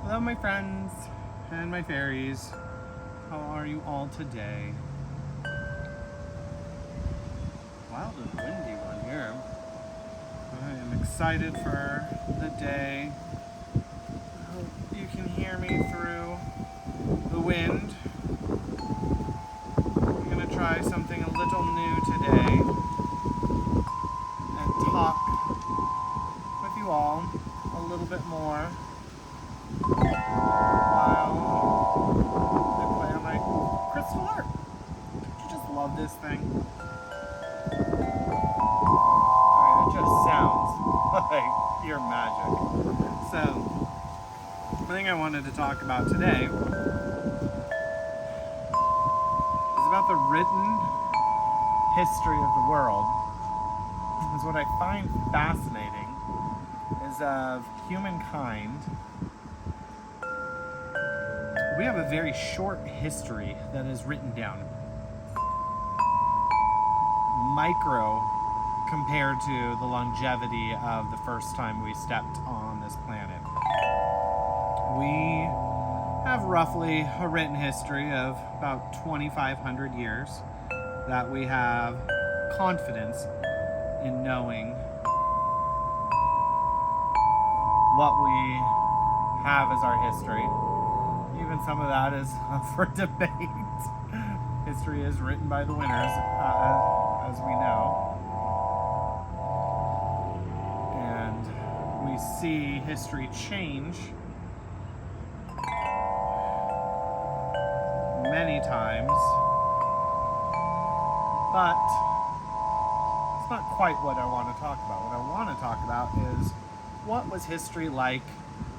Hello, my friends and my fairies. How are you all today? Wild and windy one here. I am excited for the day. I hope you can hear me through the wind. I'm going to try something a little new today and talk with you all a little bit more while I play on my crystal harp. Don't you just love this thing? Alright, it just sounds like pure magic. So, the thing I wanted to talk about today is about the written history of the world. Because what I find fascinating is of humankind. We have a very short history that is written down. Micro compared to the longevity of the first time we stepped on this planet. We have roughly a written history of about 2,500 years that we have confidence in knowing what we have as our history. Even some of that is up for debate. History is written by the winners, as we know. And we see history change many times, but it's not quite what I want to talk about. What I want to talk about is what was history like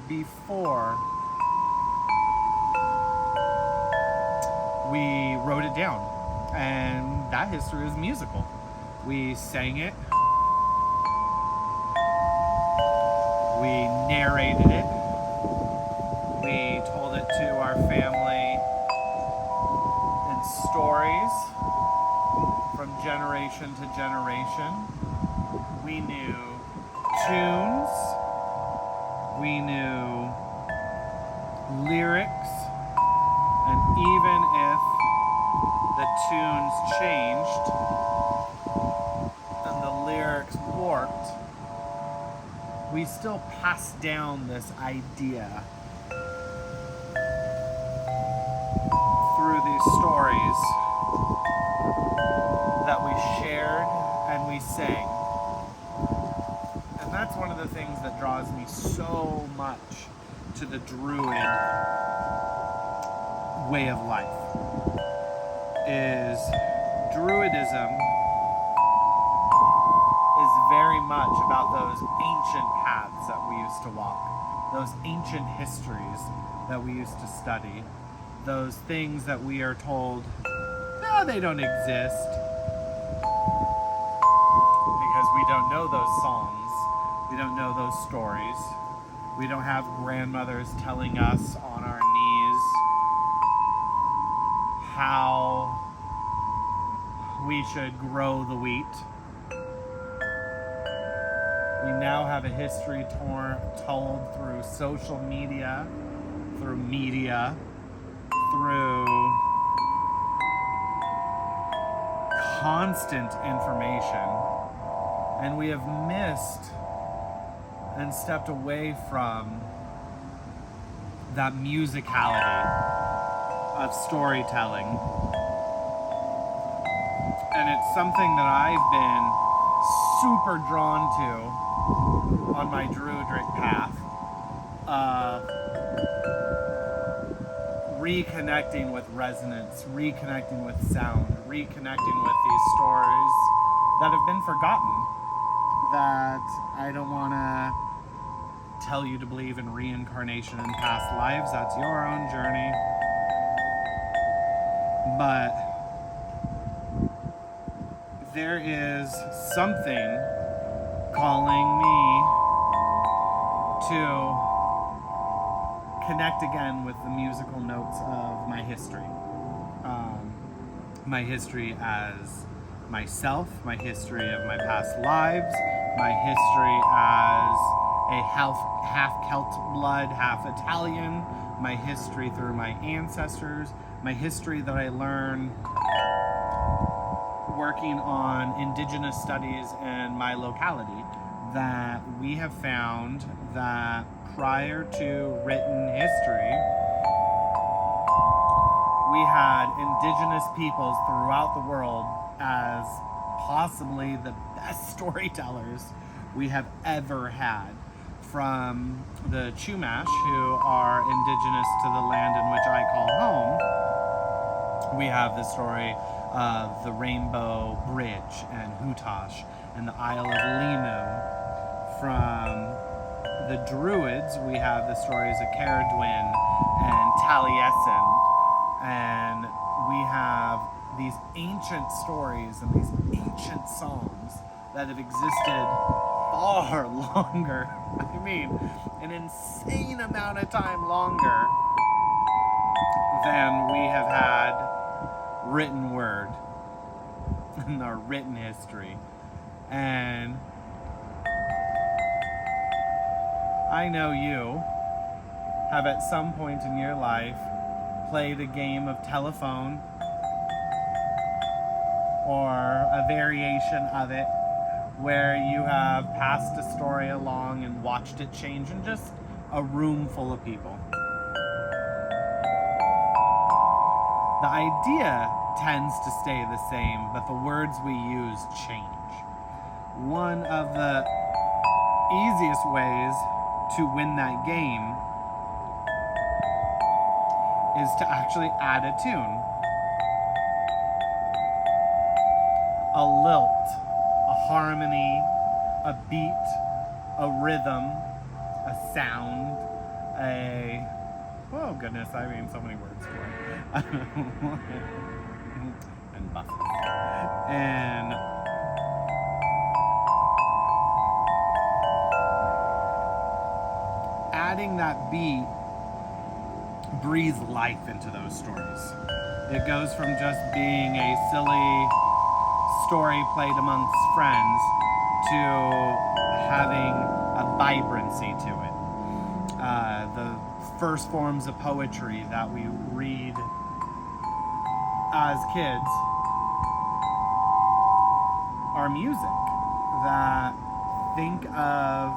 before we wrote it down. And that history is musical. We sang it, we narrated it, we told it to our family in stories from generation to generation. We knew tunes, we knew lyrics, and even if the tunes changed and the lyrics warped, we still passed down this idea through these stories that we shared and we sang. And that's one of the things that draws me so much to the Druid way of life. Is Druidism is very much about those ancient paths that we used to walk, those ancient histories that we used to study, those things that we are told, no, they don't exist, because we don't know those songs, we don't know those stories, we don't have grandmothers telling us on our knees how we should grow the wheat. We now have a history told through social media, through media, through constant information. And we have missed and stepped away from that musicality of storytelling. And it's something that I've been super drawn to on my druidric path. Reconnecting with resonance, reconnecting with sound, reconnecting with these stories that have been forgotten. That I don't want to tell you to believe in reincarnation and past lives. That's your own journey. But there is something calling me to connect again with the musical notes of my history. My history as myself, my history of my past lives, my history as a half Celt blood, half Italian, my history through my ancestors, my history that I learned working on indigenous studies in my locality, that we have found that prior to written history, we had indigenous peoples throughout the world as possibly the best storytellers we have ever had. From the Chumash, who are indigenous to the land in which I call home, we have the story of the Rainbow Bridge and Hutash and the Isle of Limu. From the Druids, we have the stories of Caradwyn and Taliesin, and we have these ancient stories and these ancient songs that have existed far longer. I mean, an insane amount of time longer than we have had written word in our written history. And I know you have at some point in your life played a game of telephone or a variation of it where you have passed a story along and watched it change in just a room full of people. The idea tends to stay the same, but the words we use change. One of the easiest ways to win that game is to actually add a tune. A lilt, a harmony, a beat, a rhythm, a sound, oh goodness, I mean so many words for it. And buses. And adding that beat breathes life into those stories. It goes from just being a silly story played amongst friends to having a vibrancy to it. The first forms of poetry that we read as kids are music that think of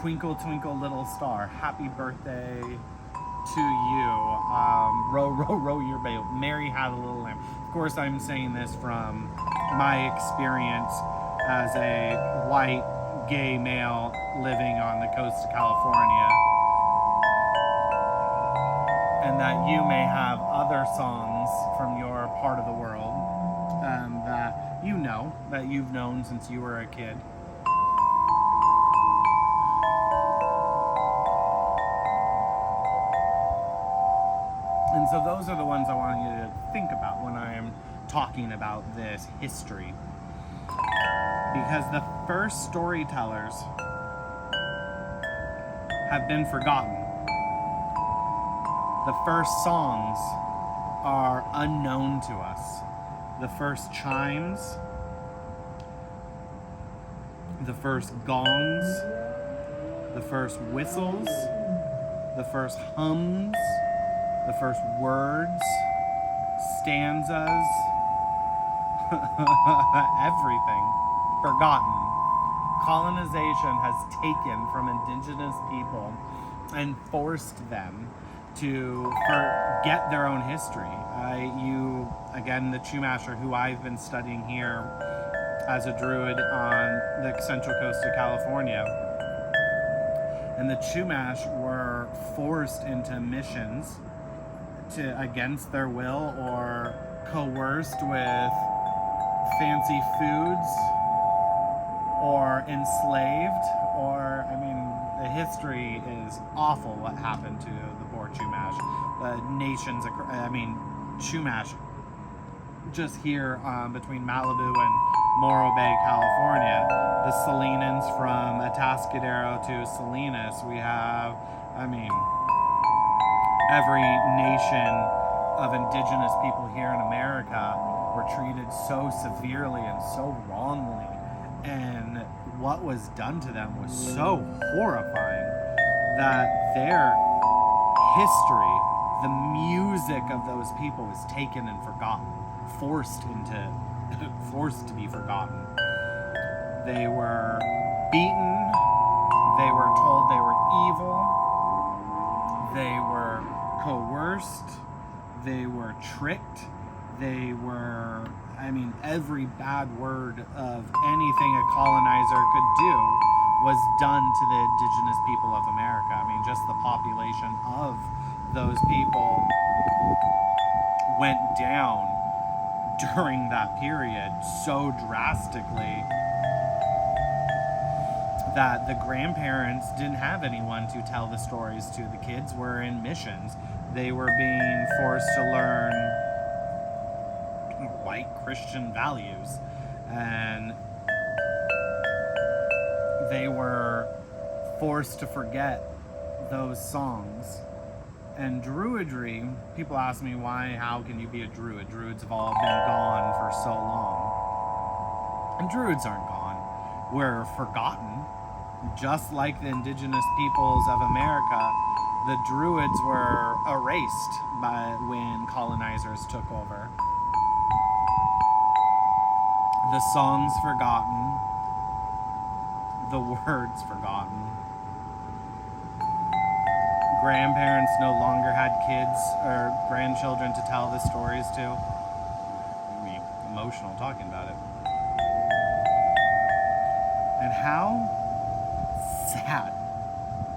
Twinkle, Twinkle, Little Star, Happy Birthday to You, Row, Row, Row Your Boat, Mary Had a Little Lamb. Of course, I'm saying this from my experience as a white, gay male living on the coast of California. And that you may have other songs from your part of the world that you know, that you've known since you were a kid. And so those are the ones I want you to think about when I am talking about this history. Because the first storytellers have been forgotten. The first songs are unknown to us. The first chimes, the first gongs, the first whistles, the first hums, the first words, stanzas, everything forgotten. Colonization has taken from indigenous people and forced them to forget their own history. Again, the Chumasher, who I've been studying here as a druid on the central coast of California, and the Chumash were forced into missions against their will or coerced with fancy foods or enslaved, or, I mean, the history is awful what happened to the poor Chumash. The nations, Chumash, just here between Malibu and Morro Bay, California, the Salinans from Atascadero to Salinas, we have, every nation of indigenous people here in America were treated so severely and so wrongly. And what was done to them was so horrifying that their history, the music of those people, was taken and forgotten, forced to be forgotten. They were beaten. They were told they were evil. They were coerced. They were tricked. They were, every bad word of anything a colonizer could do was done to the indigenous people of America. Just the population of those people went down during that period so drastically that the grandparents didn't have anyone to tell the stories to. The kids were in missions. They were being forced to learn white Christian values, and they were forced to forget those songs. And Druidry, people ask me, how can you be a Druid? Druids have all been gone for so long. And Druids aren't gone. We're forgotten. Just like the indigenous peoples of America, the Druids were erased when colonizers took over. The songs forgotten, the words forgotten. Grandparents no longer had kids or grandchildren to tell the stories to. It made me emotional talking about it. And how sad,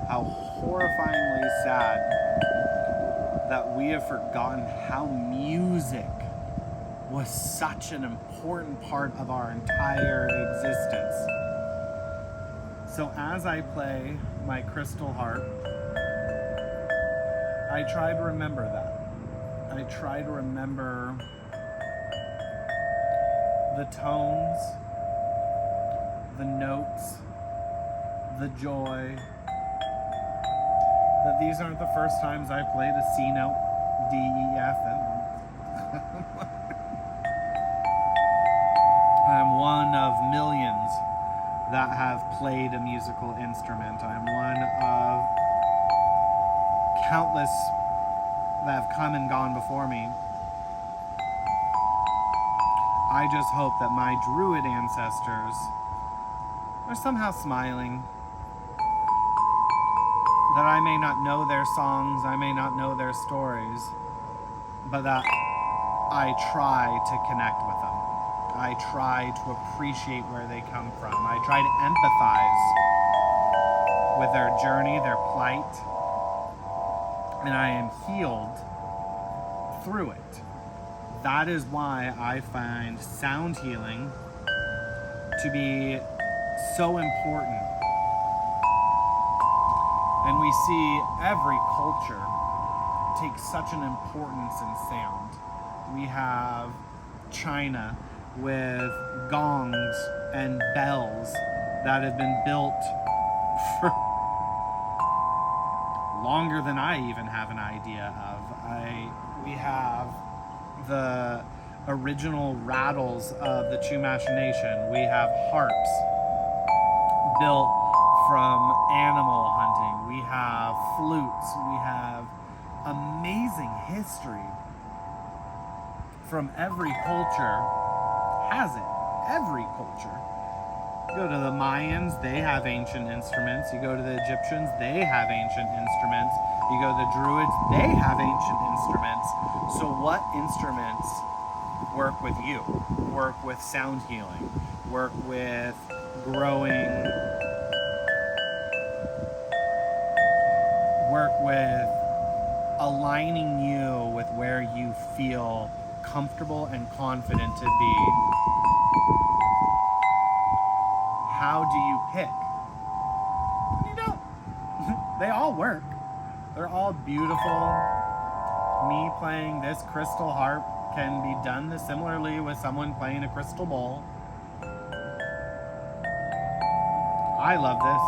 how horrifyingly sad that we have forgotten how music was such an important part of our entire existence. So as I play my crystal harp, I try to remember that. I try to remember the tones, the notes, the joy. That these aren't the first times I played a C note, D, E, F, and I'm one of millions that have played a musical instrument. I'm one of countless that have come and gone before me. I just hope that my Druid ancestors are somehow smiling. That I may not know their songs, I may not know their stories, but that I try to connect with them. I try to appreciate where they come from. I try to empathize with their journey, their plight, and I am healed through it. That is why I find sound healing to be so important. And we see every culture take such an importance in sound. We have China with gongs and bells that have been built for longer than I even have an idea of. We have the original rattles of the Chumash Nation. We have harps built from animal hunting. We have flutes. We have amazing history from every culture. Has it. Every culture. You go to the Mayans, they have ancient instruments. You go to the Egyptians, they have ancient instruments. You go to the Druids, they have ancient instruments. So what instruments work with you? Work with sound healing. Work with growing. Work with aligning you with where you feel comfortable and confident to be. How do you pick? You don't. They all work. They're all beautiful. Me playing this crystal harp can be done similarly with someone playing a crystal bowl. I love this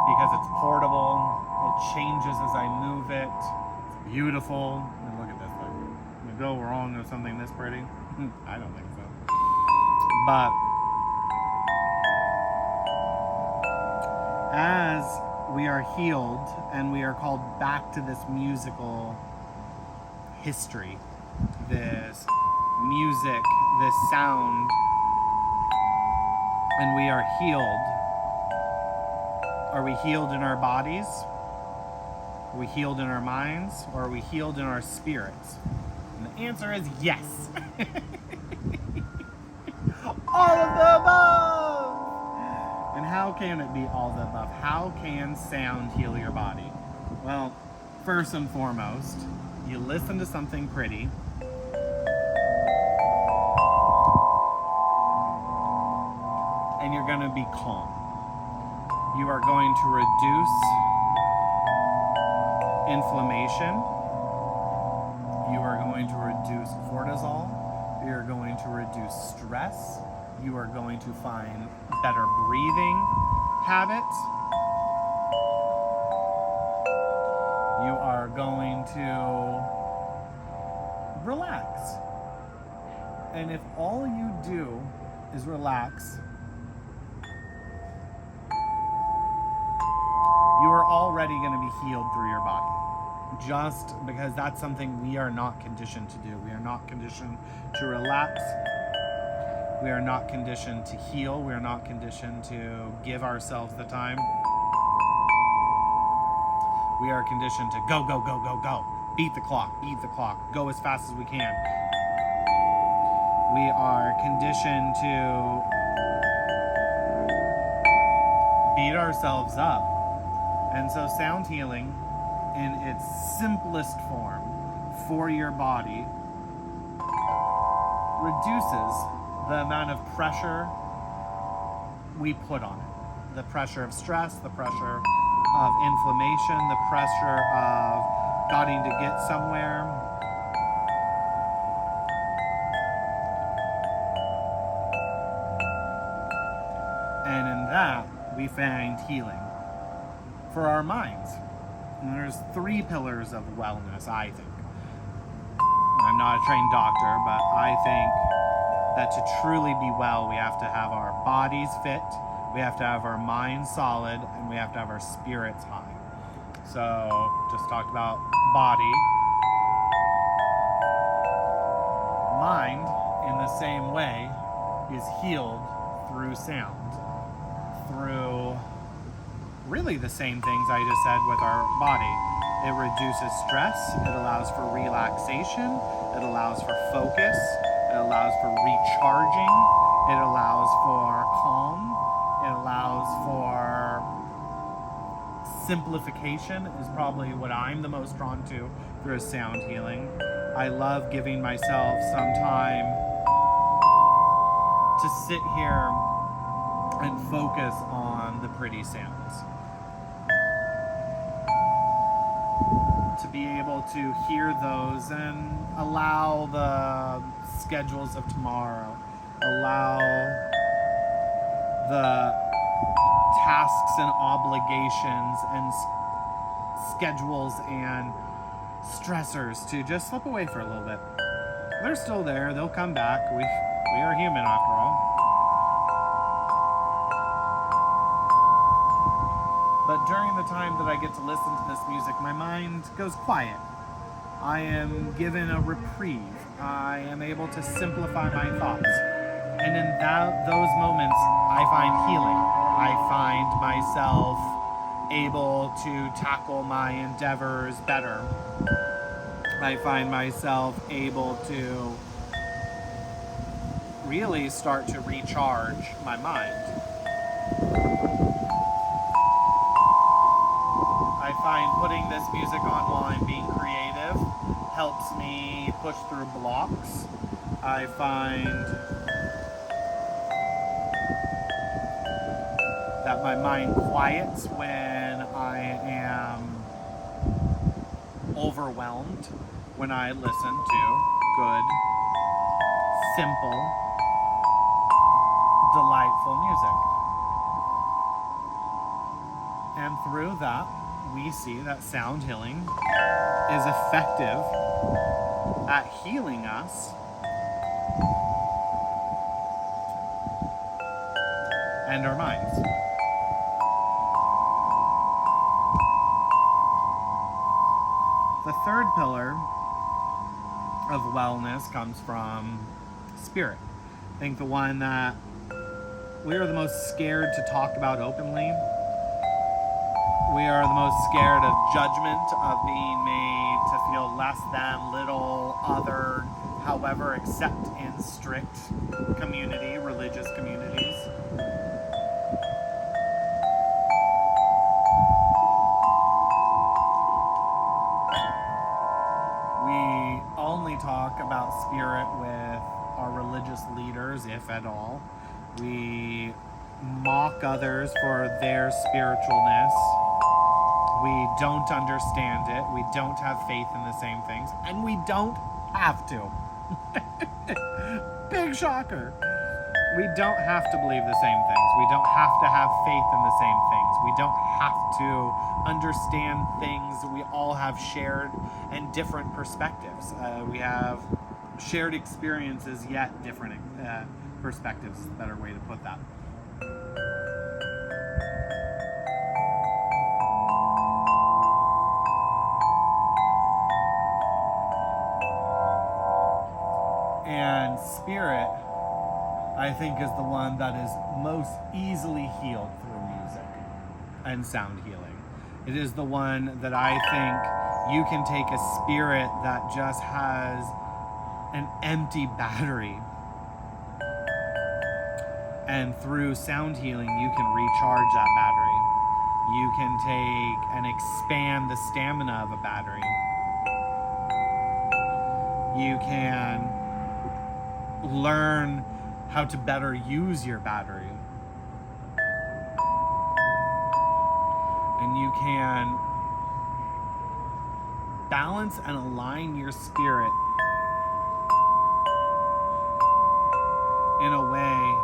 because it's portable. It changes as I move it. It's beautiful. And look at this thing. Can it go wrong with something this pretty? I don't think so. But As we are healed and we are called back to this musical history, this music, this sound, and we are healed. Are we healed in our bodies? Are we healed in our minds? Or are we healed in our spirits? And the answer is yes. All of the above! And how can it be all of the above? How can sound heal your body? Well, first and foremost, you listen to something pretty. And you're going to be calm. You are going to reduce inflammation. You are going to reduce cortisol. You are going to reduce stress. You are going to find better breathing habits. You are going to relax. And if all you do is relax, you are already going to be healed through your body. Just because that's something we are not conditioned to do. We are not conditioned to relax. We are not conditioned to heal. We are not conditioned to give ourselves the time. We are conditioned to go, go, go, go, go. Beat the clock, go as fast as we can. We are conditioned to beat ourselves up. And so sound healing in its simplest form for your body reduces the amount of pressure we put on it. The pressure of stress, the pressure of inflammation, the pressure of getting to get somewhere. And in that, we find healing for our minds. And there's 3 pillars of wellness, I think. I'm not a trained doctor, but I think that to truly be well, we have to have our bodies fit, we have to have our minds solid, and we have to have our spirits high. So, just talked about body. Mind, in the same way, is healed through sound. Through really the same things I just said with our body. It reduces stress, it allows for relaxation, it allows for focus, it allows for recharging, it allows for calm, it allows for simplification is probably what I'm the most drawn to through sound healing. I love giving myself some time to sit here and focus on the pretty sounds. To be able to hear those and allow the schedules of tomorrow, allow the tasks and obligations and schedules and stressors to just slip away for a little bit. They're still there, they'll come back. We are human after all. But during the time that I get to listen to this music, my mind goes quiet. I am given a reprieve. I am able to simplify my thoughts. And in those moments, I find healing. I find myself able to tackle my endeavors better. I find myself able to really start to recharge my mind. I find putting this music on while I'm being creative helps me push through blocks. I find that my mind quiets when I am overwhelmed, when I listen to good, simple, delightful music. And through that, we see that sound healing is effective at healing us and our minds. The third pillar of wellness comes from spirit. I think the one that we are the most scared to talk about openly. We are the most scared of judgment, of being made to feel less than, little, other, however, except in strict community, religious communities. We only talk about spirit with our religious leaders, if at all. We mock others for their spiritualness. We don't understand it. We don't have faith in the same things. And we don't have to. Big shocker. We don't have to believe the same things. We don't have to have faith in the same things. We don't have to understand things. We all have shared and different perspectives. We have shared experiences, yet different perspectives is a better way to put that. And spirit, I think, is the one that is most easily healed through music and sound healing. It is the one that I think you can take a spirit that just has an empty battery, and through sound healing you can recharge that battery. You can take and expand the stamina of a battery. You can learn how to better use your battery. And you can balance and align your spirit in a way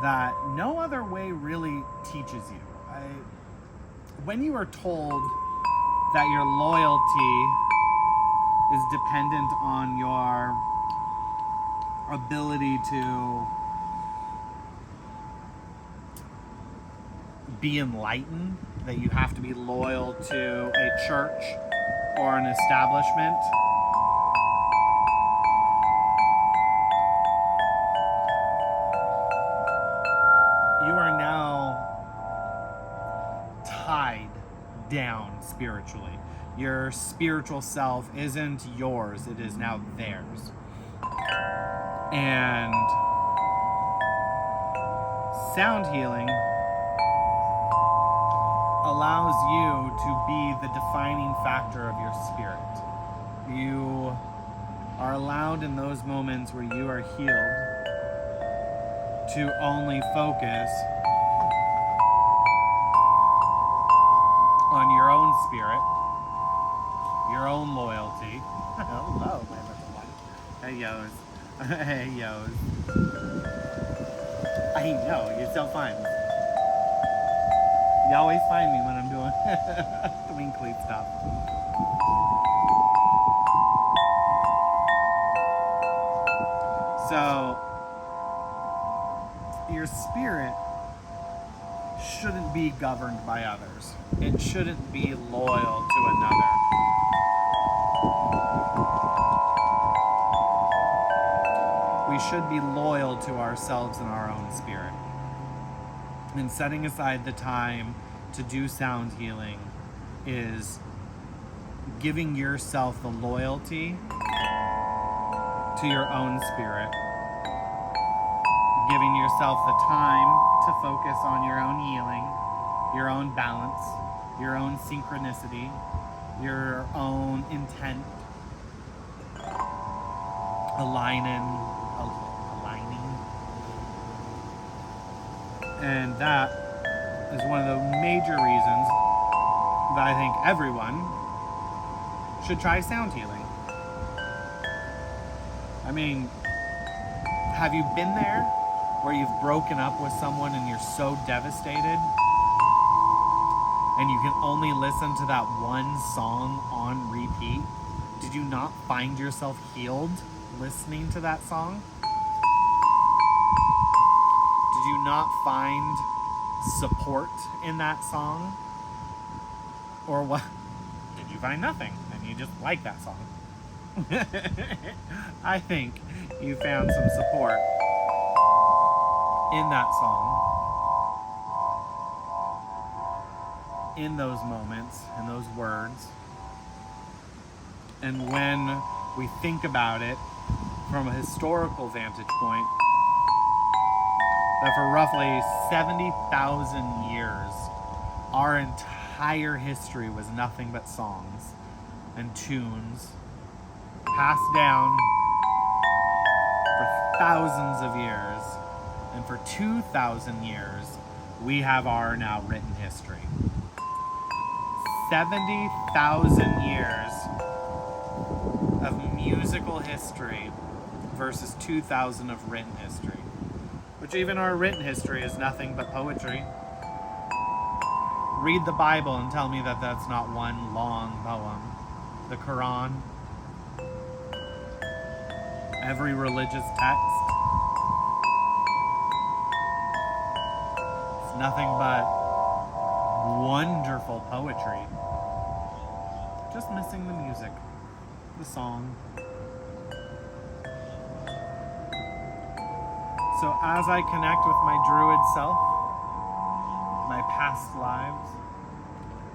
that no other way really teaches you. When you are told that your loyalty is dependent on your ability to be enlightened, that you have to be loyal to a church or an establishment, you are now tied down spiritually. Your spiritual self isn't yours, it is now theirs. And sound healing allows you to be the defining factor of your spirit. You are allowed in those moments where you are healed to only focus on your own spirit, your own loyalty. Hello, my little one. Hey, yos. Hey, yos. I know, you're so fun. You always find me when I'm doing twinkly stuff. So, your spirit shouldn't be governed by others. It shouldn't be loyal to another. We should be loyal to ourselves and our own spirit. And setting aside the time to do sound healing is giving yourself the loyalty to your own spirit, giving yourself the time to focus on your own healing, your own balance, your own synchronicity, your own intent, aligning. And that is one of the major reasons that I think everyone should try sound healing. I mean, have you been there where you've broken up with someone and you're so devastated and you can only listen to that one song on repeat? Did you not find yourself healed listening to that song? Did you not find support in that song? Or what? Did you find nothing, and you just like that song. I think you found some support in that song, in those moments, in those words. And when we think about it from a historical vantage point, that for roughly 70,000 years, our entire history was nothing but songs and tunes passed down for thousands of years. And for 2,000 years, we have our now written history. 70,000 years of musical history versus 2,000 of written history. Which even our written history is nothing but poetry. Read the Bible and tell me that that's not one long poem. The Quran. Every religious text. It's nothing but wonderful poetry. Just missing the music. The song. So as I connect with my druid self, my past lives,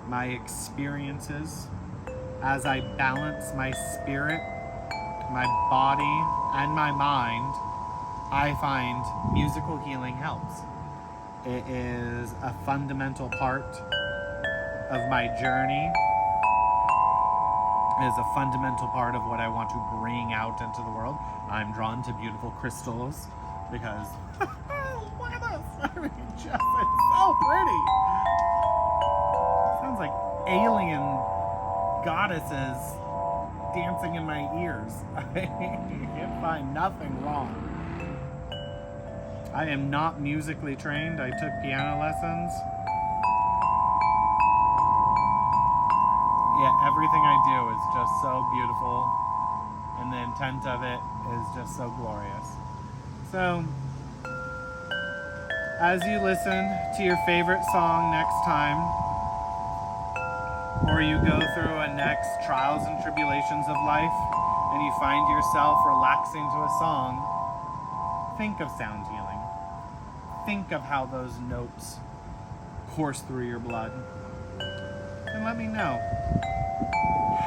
my experiences, as I balance my spirit, my body, and my mind, I find musical healing helps. It is a fundamental part of my journey. It is a fundamental part of what I want to bring out into the world. I'm drawn to beautiful crystals because look at this. I mean, just, it's so pretty. Sounds like alien goddesses dancing in my ears. I can find nothing wrong. I am not musically trained. I took piano lessons. Yeah, everything I do is just so beautiful, and the intent of it is just so glorious. So, as you listen to your favorite song next time, or you go through a next trials and tribulations of life, and you find yourself relaxing to a song, think of sound healing. Think of how those notes course through your blood. And let me know.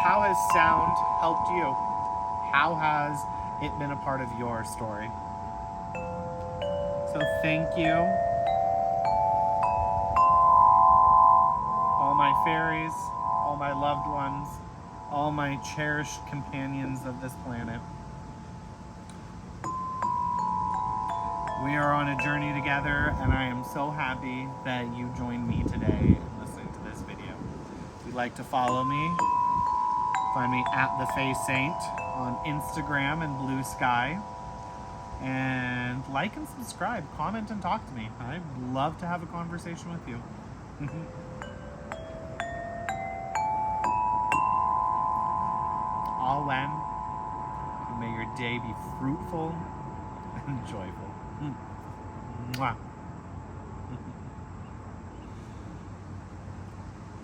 How has sound helped you? How has it been a part of your story? So thank you. All my fairies, all my loved ones, all my cherished companions of this planet. We are on a journey together, and I am so happy that you joined me today in listening to this video. If you'd like to follow me, find me at the Fae Saint on Instagram and Blue Sky. And like and subscribe, comment and talk to me. I'd love to have a conversation with you. All when, may your day be fruitful and joyful. Mwah.